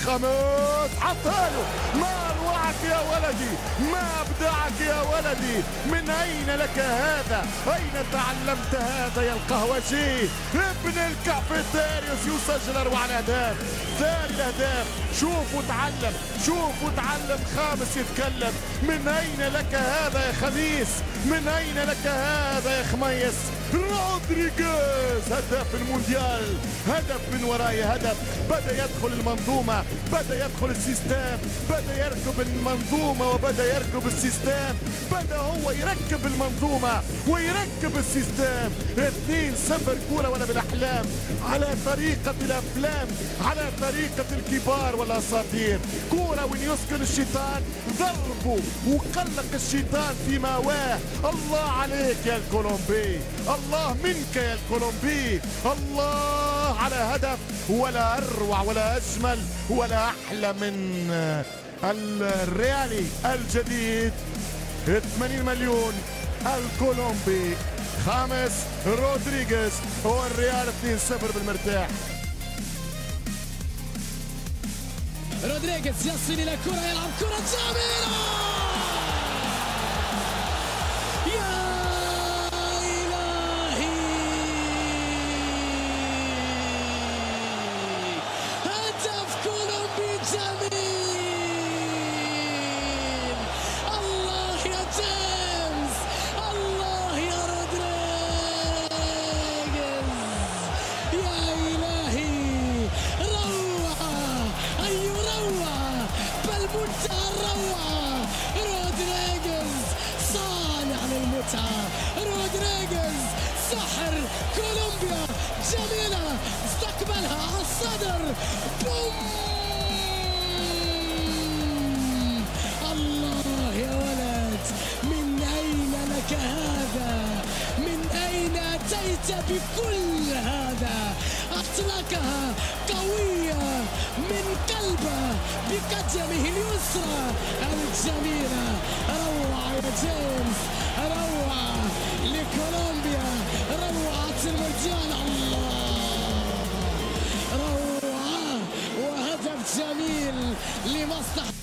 خامس حطها له. ما اروعك يا ولدي، ما ابدعك يا ولدي. من اين لك هذا؟ اين تعلمت هذا يا القهوجي؟ ابن الكافيتيريوس يسجل اروع الاهداف، ثاني الاهداف. شوف وتعلم، شوف وتعلم. خامس يتكلم. من اين لك هذا يا خميس؟ من اين لك هذا يا خميس؟ رودريغيز هدف المونديال، هدف من وراء هدف. بدأ يدخل المنظومة، بدأ يدخل السيستم، بدأ يركب المنظومة وبدأ يركب السيستم. بدأ هو يركب المنظومة ويركب السيستم. 2-0 كورة ولا بالأحلام، على طريقة الأفلام، على طريقة الكبار والأساطير. كورة وين يسكن الشيطان ضربه وقلق الشيطان في ماواه. الله عليك يا الكولومبي، الله منك يا الكولومبي. الله على هدف، ولا أروع ولا أجمل ولا أحلى من الريالي الجديد. 80 مليون الكولومبي، خامس رودريغيز، والريال 2-0 بالمرتاح. رودريغيز يصل إلى كرة، يلعب كرة جميلة. رودريغيز سحر كولومبيا، جميلة استقبلها على الصدر، بوم. الله يا ولد، من أين لك هذا؟ من أين أتيت بكل هذا؟ أطلقها قوية من قلبه بقدمه اليسرى الجميلة. روعة يا جيمس، روعة لكولومبيا، روعة المونديال. الله، روعة وهدف جميل لمصلحة